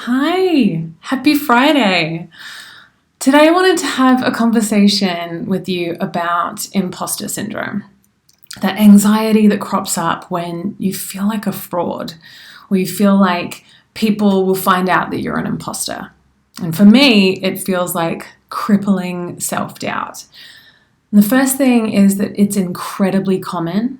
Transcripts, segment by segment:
Hi, happy Friday. Today I wanted to have a conversation with you about imposter syndrome, that anxiety that crops up when you feel like a fraud, or you feel like people will find out that you're an imposter. And for me, it feels like crippling self-doubt. And the first thing is that it's incredibly common.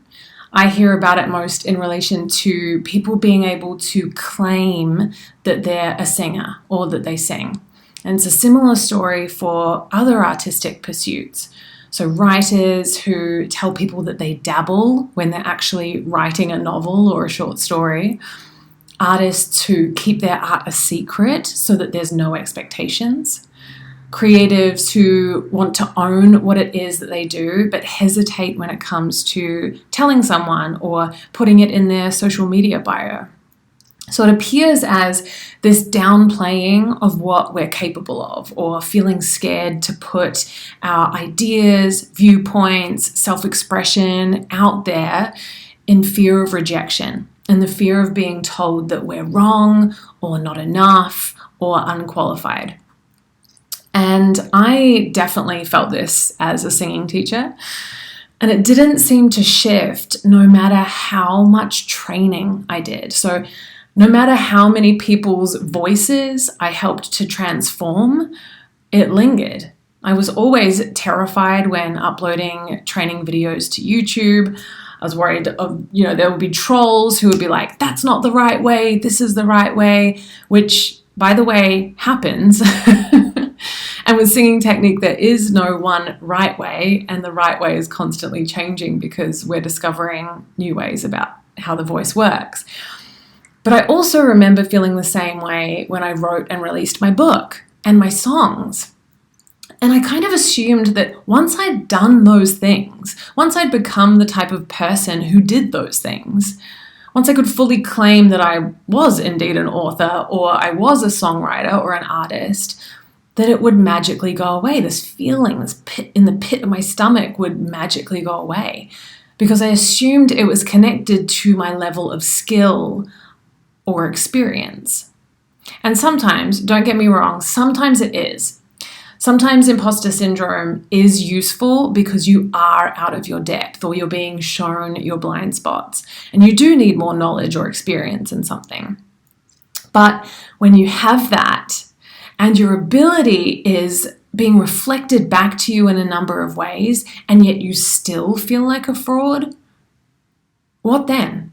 I hear about it most in relation to people being able to claim that they're a singer or that they sing. And it's a similar story for other artistic pursuits. So writers who tell people that they dabble when they're actually writing a novel or a short story. Artists who keep their art a secret so that there's no expectations. Creatives who want to own what it is that they do, but hesitate when it comes to telling someone or putting it in their social media bio. So it appears as this downplaying of what we're capable of, or feeling scared to put our ideas, viewpoints, self-expression out there in fear of rejection and the fear of being told that we're wrong or not enough or unqualified. And I definitely felt this as a singing teacher, and it didn't seem to shift no matter how much training I did. So no matter how many people's voices I helped to transform, it lingered. I was always terrified when uploading training videos to YouTube. I was worried of, there would be trolls who would be like, that's not the right way, this is the right way, which, by the way, happens. And with singing technique, there is no one right way, and the right way is constantly changing because we're discovering new ways about how the voice works. But I also remember feeling the same way when I wrote and released my book and my songs. And I kind of assumed that once I'd done those things, once I'd become the type of person who did those things, once I could fully claim that I was indeed an author or I was a songwriter or an artist, that it would magically go away. This feeling, this pit in the pit of my stomach would magically go away because I assumed it was connected to my level of skill or experience. And sometimes, don't get me wrong, sometimes it is. Sometimes imposter syndrome is useful because you are out of your depth or you're being shown your blind spots and you do need more knowledge or experience in something. But when you have that, and your ability is being reflected back to you in a number of ways, and yet you still feel like a fraud, what then?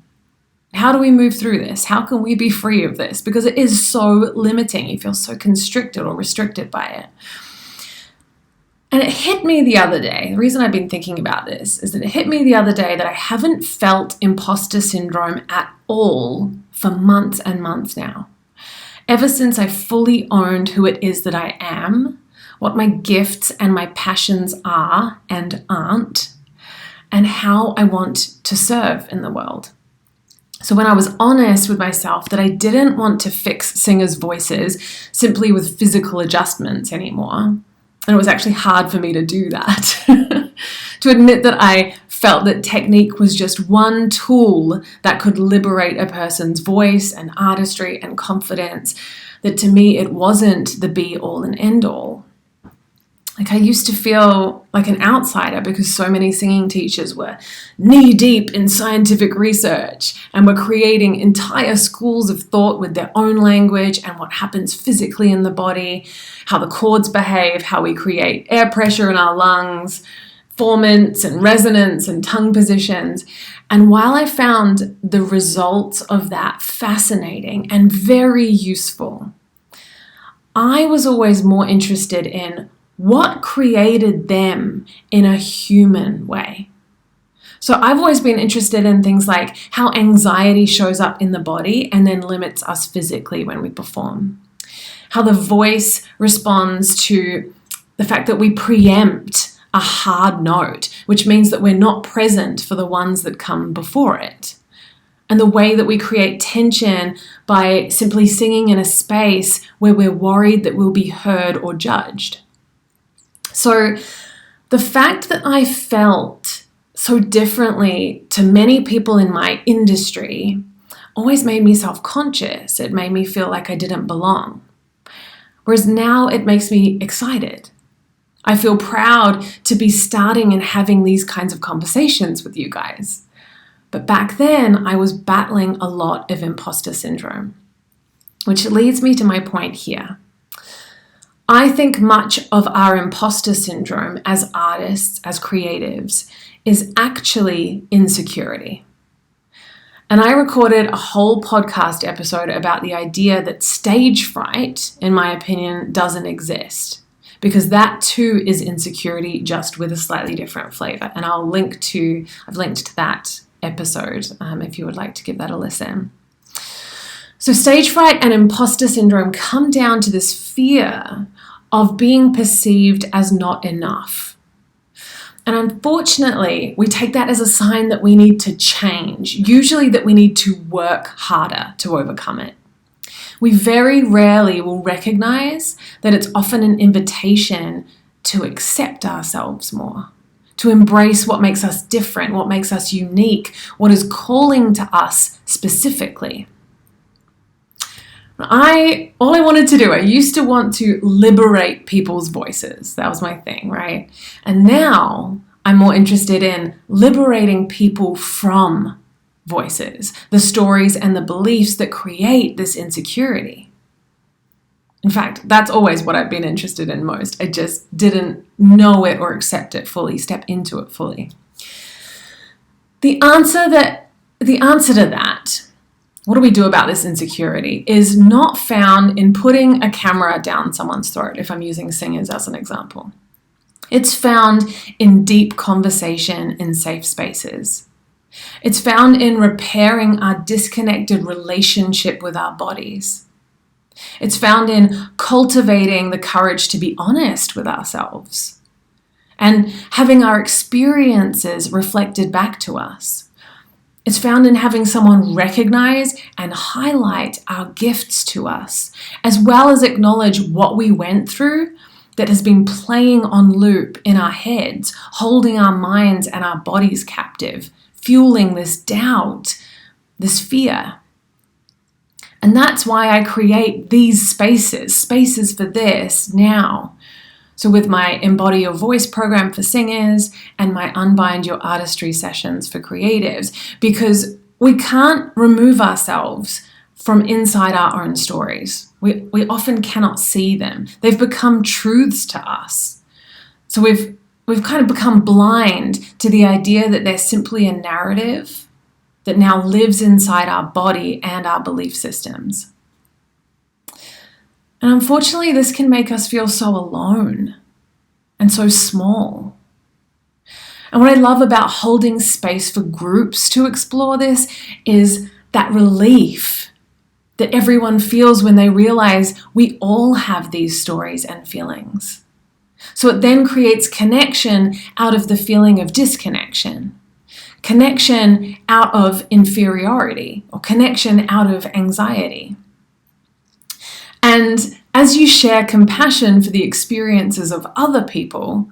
How do we move through this? How can we be free of this? Because it is so limiting. You feel so constricted or restricted by it. And it hit me the other day. The reason I've been thinking about this is that it hit me the other day that I haven't felt imposter syndrome at all for months and months now. Ever since I fully owned who it is that I am, what my gifts and my passions are and aren't, and how I want to serve in the world. So when I was honest with myself that I didn't want to fix singers' voices simply with physical adjustments anymore, and it was actually hard for me to do that, to admit that I felt that technique was just one tool that could liberate a person's voice and artistry and confidence, that to me it wasn't the be-all and end-all. Like I used to feel like an outsider because so many singing teachers were knee-deep in scientific research and were creating entire schools of thought with their own language and what happens physically in the body, how the chords behave, how we create air pressure in our lungs, formants and resonance and tongue positions. And while I found the results of that fascinating and very useful, I was always more interested in what created them in a human way. So I've always been interested in things like how anxiety shows up in the body and then limits us physically when we perform. How the voice responds to the fact that we preempt a hard note, which means that we're not present for the ones that come before it. And the way that we create tension by simply singing in a space where we're worried that we'll be heard or judged. So the fact that I felt so differently to many people in my industry always made me self-conscious. It made me feel like I didn't belong. Whereas now it makes me excited. I feel proud to be starting and having these kinds of conversations with you guys. But back then, I was battling a lot of imposter syndrome, which leads me to my point here. I think much of our imposter syndrome as artists, as creatives, is actually insecurity. And I recorded a whole podcast episode about the idea that stage fright, in my opinion, doesn't exist. Because that too is insecurity, just with a slightly different flavor. And I've linked to that episode if you would like to give that a listen. So stage fright and imposter syndrome come down to this fear of being perceived as not enough. And unfortunately, we take that as a sign that we need to change, usually that we need to work harder to overcome it. We very rarely will recognize that it's often an invitation to accept ourselves more, to embrace what makes us different, what makes us unique, what is calling to us specifically. All I wanted to do, I used to want to liberate people's voices. That was my thing, right? And now I'm more interested in liberating people from voices, the stories and the beliefs that create this insecurity. In fact, that's always what I've been interested in most. I just didn't know it or accept it fully, step into it fully. The answer to that, what do we do about this insecurity, is not found in putting a camera down someone's throat, if I'm using singers as an example. It's found in deep conversation in safe spaces. It's found in repairing our disconnected relationship with our bodies. It's found in cultivating the courage to be honest with ourselves and having our experiences reflected back to us. It's found in having someone recognize and highlight our gifts to us, as well as acknowledge what we went through that has been playing on loop in our heads, holding our minds and our bodies captive, fueling this doubt, this fear. And that's why I create these spaces for this now. So with my Embody Your Voice program for singers and my Unbind Your Artistry sessions for creatives, because we can't remove ourselves from inside our own stories. We often cannot see them. They've become truths to us. So we've kind of become blind to the idea that they're simply a narrative that now lives inside our body and our belief systems. And unfortunately, this can make us feel so alone and so small. And what I love about holding space for groups to explore this is that relief that everyone feels when they realize we all have these stories and feelings. So it then creates connection out of the feeling of disconnection, connection out of inferiority, or connection out of anxiety. And as you share compassion for the experiences of other people,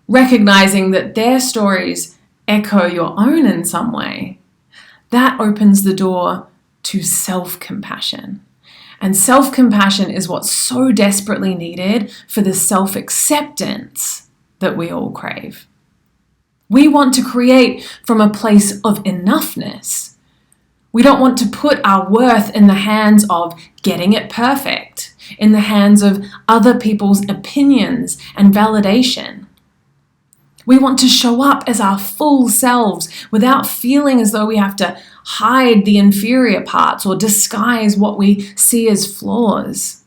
recognizing that their stories echo your own in some way, that opens the door to self-compassion. And self-compassion is what's so desperately needed for the self-acceptance that we all crave. We want to create from a place of enoughness. We don't want to put our worth in the hands of getting it perfect, in the hands of other people's opinions and validation. We want to show up as our full selves without feeling as though we have to hide the inferior parts or disguise what we see as flaws.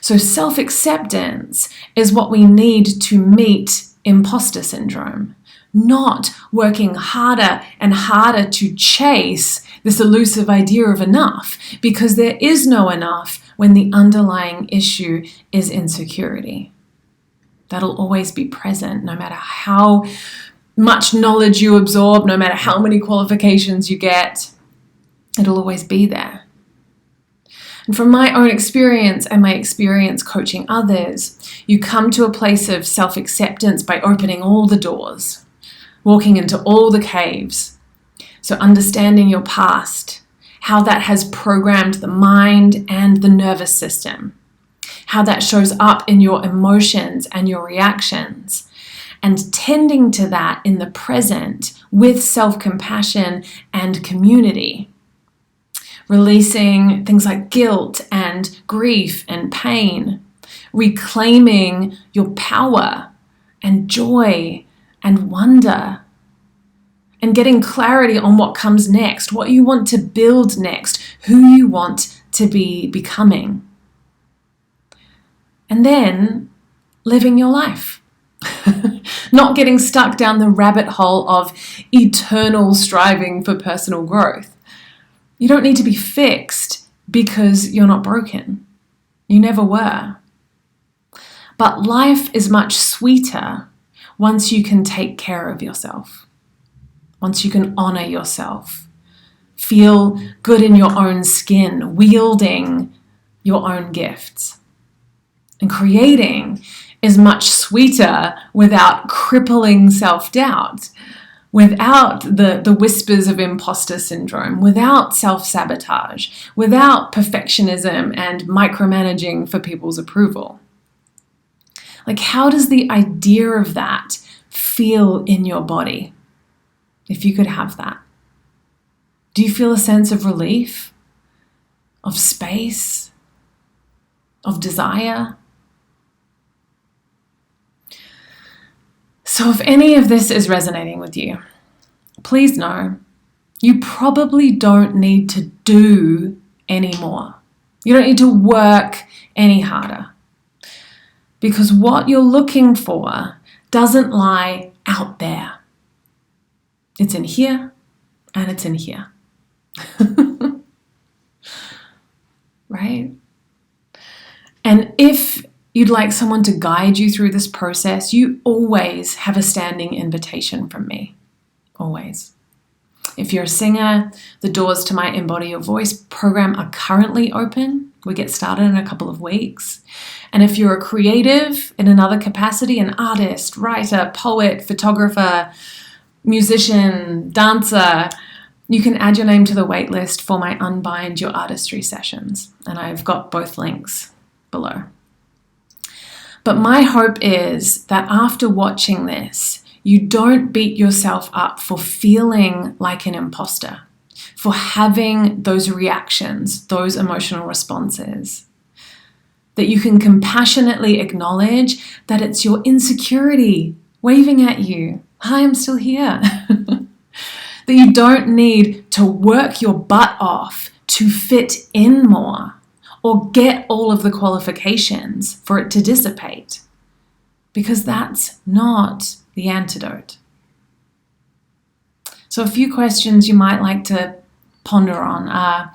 So self-acceptance is what we need to meet imposter syndrome, not working harder and harder to chase this elusive idea of enough, because there is no enough when the underlying issue is insecurity. That'll always be present, no matter how much knowledge you absorb, no matter how many qualifications you get, it'll always be there. And from my own experience and my experience coaching others, you come to a place of self-acceptance by opening all the doors, walking into all the caves. So understanding your past, how that has programmed the mind and the nervous system, how that shows up in your emotions and your reactions, and tending to that in the present with self-compassion and community. Releasing things like guilt and grief and pain, reclaiming your power and joy and wonder, and getting clarity on what comes next, what you want to build next, who you want to be becoming. And then living your life. Not getting stuck down the rabbit hole of eternal striving for personal growth. You don't need to be fixed because you're not broken. You never were. But life is much sweeter once you can take care of yourself, once you can honor yourself, feel good in your own skin, wielding your own gifts. And creating is much sweeter without crippling self-doubt, without the whispers of imposter syndrome, without self-sabotage, without perfectionism and micromanaging for people's approval. Like, how does the idea of that feel in your body? If you could have that. Do you feel a sense of relief, of space, of desire? So if any of this is resonating with you, please know you probably don't need to do any more. You don't need to work any harder, because what you're looking for doesn't lie out there. It's in here and it's in here. Right? And if you'd like someone to guide you through this process, you always have a standing invitation from me. Always. If you're a singer, the doors to my Embody Your Voice program are currently open. We get started in a couple of weeks. And if you're a creative in another capacity, an artist, writer, poet, photographer, musician, dancer, you can add your name to the waitlist for my Unbind Your Artistry sessions. And I've got both links below. But my hope is that after watching this, you don't beat yourself up for feeling like an imposter, for having those reactions, those emotional responses. That you can compassionately acknowledge that it's your insecurity waving at you. Hi, I'm still here. That you don't need to work your butt off to fit in more, or get all of the qualifications for it to dissipate, because that's not the antidote. So a few questions you might like to ponder on are,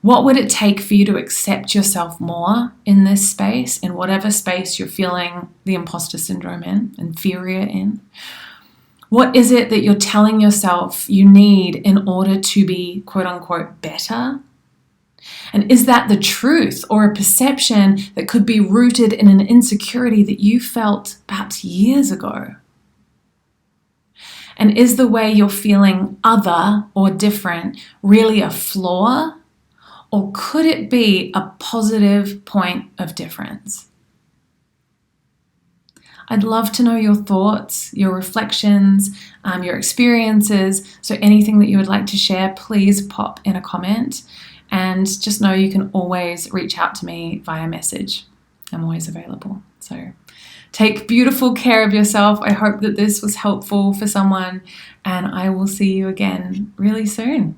what would it take for you to accept yourself more in this space, in whatever space you're feeling the imposter syndrome in, inferior in? What is it that you're telling yourself you need in order to be, quote unquote, better? And is that the truth, or a perception that could be rooted in an insecurity that you felt perhaps years ago? And is the way you're feeling other or different really a flaw, or could it be a positive point of difference? I'd love to know your thoughts, your reflections, your experiences. So anything that you would like to share, please pop in a comment. And just know you can always reach out to me via message. I'm always available. So take beautiful care of yourself. I hope that this was helpful for someone, and I will see you again really soon.